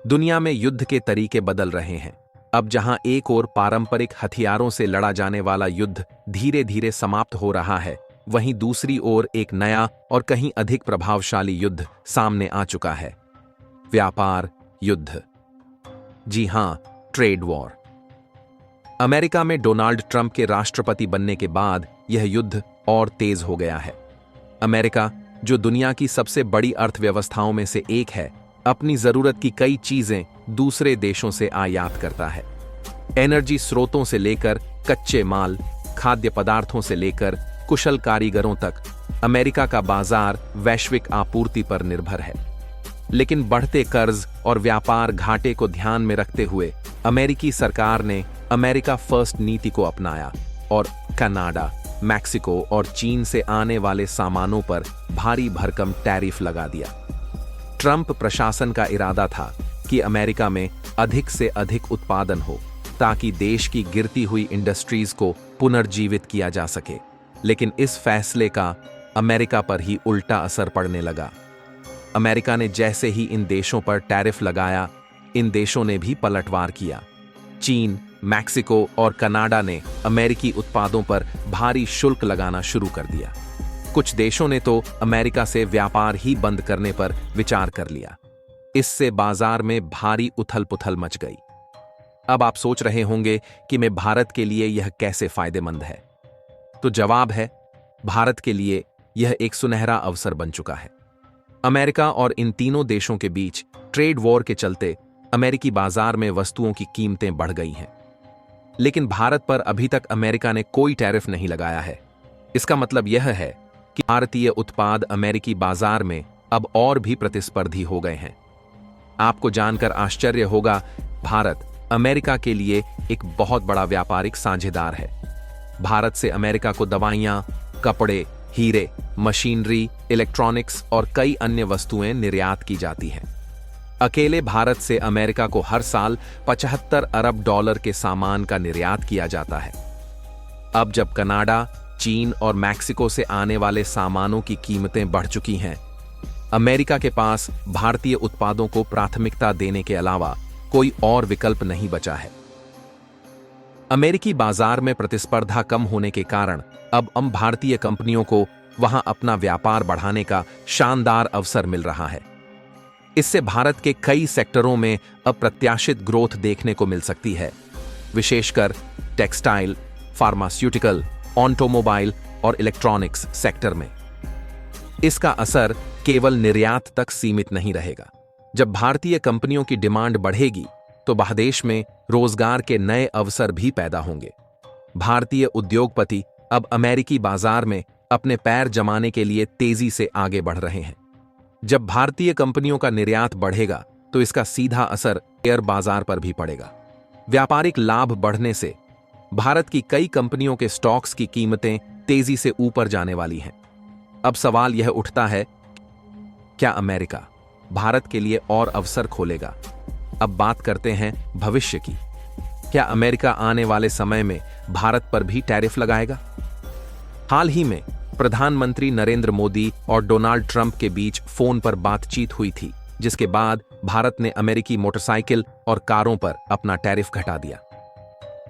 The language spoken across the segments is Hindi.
दुनिया में युद्ध के तरीके बदल रहे हैं। अब जहां एक ओर पारंपरिक हथियारों से लड़ा जाने वाला युद्ध धीरे धीरे समाप्त हो रहा है, वहीं दूसरी ओर एक नया और कहीं अधिक प्रभावशाली युद्ध सामने आ चुका है। व्यापार युद्ध। जी हां, ट्रेड वॉर। अमेरिका में डोनाल्ड ट्रंप के राष्ट्रपति बनने के बाद यह युद्ध और तेज हो गया है। अमेरिका, जो दुनिया की सबसे बड़ी अर्थव्यवस्थाओं में से एक है, अपनी जरूरत की कई चीजें दूसरे देशों से आयात करता है। एनर्जी स्रोतों से लेकर कच्चे माल, खाद्य पदार्थों से लेकर कुशल कारीगरों तक, अमेरिका का बाजार वैश्विक आपूर्ति पर निर्भर है। लेकिन बढ़ते कर्ज और व्यापार घाटे को ध्यान में रखते हुए अमेरिकी सरकार ने अमेरिका फर्स्ट नीति को अपनाया और कनाडा, मैक्सिको और चीन से आने वाले सामानों पर भारी भरकम टैरिफ लगा दिया। ट्रंप प्रशासन का इरादा था कि अमेरिका में अधिक से अधिक उत्पादन हो ताकि देश की गिरती हुई इंडस्ट्रीज को पुनर्जीवित किया जा सके। लेकिन इस फैसले का अमेरिका पर ही उल्टा असर पड़ने लगा। अमेरिका ने जैसे ही इन देशों पर टैरिफ लगाया, इन देशों ने भी पलटवार किया। चीन, मैक्सिको और कनाडा ने अमेरिकी उत्पादों पर भारी शुल्क लगाना शुरू कर दिया। कुछ देशों ने तो अमेरिका से व्यापार ही बंद करने पर विचार कर लिया। इससे बाजार में भारी उथल-पुथल मच गई। अब आप सोच रहे होंगे कि मैं भारत के लिए यह कैसे फायदेमंद है? तो जवाब है, भारत के लिए यह एक सुनहरा अवसर बन चुका है। अमेरिका और इन तीनों देशों के बीच ट्रेड वॉर के चलते अमेरिकी बाजार में वस्तुओं की कीमतें बढ़ गई हैं। लेकिन भारत पर अभी तक अमेरिका ने कोई टैरिफ नहीं लगाया है। इसका मतलब यह है कि भारतीय उत्पाद अमेरिकी बाजार में अब और भी प्रतिस्पर्धी हो गए हैं। आपको जानकर आश्चर्य होगा, भारत अमेरिका के लिए एक बहुत बड़ा व्यापारिक साझेदार है। भारत से अमेरिका को दवाइयां, कपड़े, हीरे, मशीनरी, इलेक्ट्रॉनिक्स और कई अन्य वस्तुएं निर्यात की जाती हैं। अकेले भारत से अमेरिका को हर साल 75 अरब डॉलर के सामान का निर्यात किया जाता है। अब जब कनाडा, चीन और मैक्सिको से आने वाले सामानों की कीमतें बढ़ चुकी हैं, अमेरिका के पास भारतीय उत्पादों को प्राथमिकता देने के अलावा कोई और विकल्प नहीं बचा है। अमेरिकी बाजार में प्रतिस्पर्धा कम होने के कारण अब भारतीय कंपनियों को वहां अपना व्यापार बढ़ाने का शानदार अवसर मिल रहा है। इससे भारत के कई सेक्टरों में अप्रत्याशित ग्रोथ देखने को मिल सकती है, विशेषकर टेक्सटाइल, फार्मास्यूटिकल, ऑटोमोबाइल और इलेक्ट्रॉनिक्स सेक्टर में। इसका असर केवल निर्यात तक सीमित नहीं रहेगा। जब भारतीय कंपनियों की डिमांड बढ़ेगी तो बाहदेश में रोजगार के नए अवसर भी पैदा होंगे। भारतीय उद्योगपति अब अमेरिकी बाजार में अपने पैर जमाने के लिए तेजी से आगे बढ़ रहे हैं। जब भारतीय कंपनियों का निर्यात बढ़ेगा तो इसका सीधा असर शेयर बाजार पर भी पड़ेगा। व्यापारिक लाभ बढ़ने से भारत की कई कंपनियों के स्टॉक्स की कीमतें तेजी से ऊपर जाने वाली हैं। अब सवाल यह उठता है, क्या अमेरिका भारत के लिए और अवसर खोलेगा? अब बात करते हैं भविष्य की। क्या अमेरिका आने वाले समय में भारत पर भी टैरिफ लगाएगा? हाल ही में प्रधानमंत्री नरेंद्र मोदी और डोनाल्ड ट्रंप के बीच फोन पर बातचीत हुई थी, जिसके बाद भारत ने अमेरिकी मोटरसाइकिल और कारों पर अपना टैरिफ घटा दिया।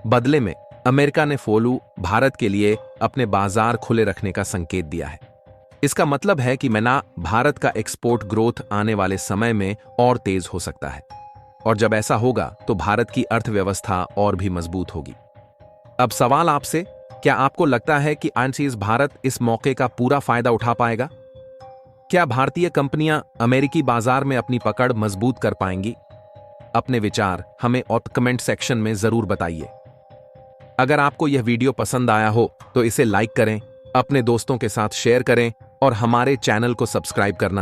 बदले में अमेरिका ने भारत के लिए अपने बाजार खुले रखने का संकेत दिया है। इसका मतलब है कि भारत का एक्सपोर्ट ग्रोथ आने वाले समय में और तेज हो सकता है, और जब ऐसा होगा तो भारत की अर्थव्यवस्था और भी मजबूत होगी। अब सवाल आपसे, क्या आपको लगता है कि भारत इस मौके का पूरा फायदा उठा पाएगा? क्या भारतीय कंपनियां अमेरिकी बाजार में अपनी पकड़ मजबूत कर पाएंगी? अपने विचार हमें कमेंट सेक्शन में जरूर बताइए। अगर आपको यह वीडियो पसंद आया हो तो इसे लाइक करें, अपने दोस्तों के साथ शेयर करें और हमारे चैनल को सब्सक्राइब करना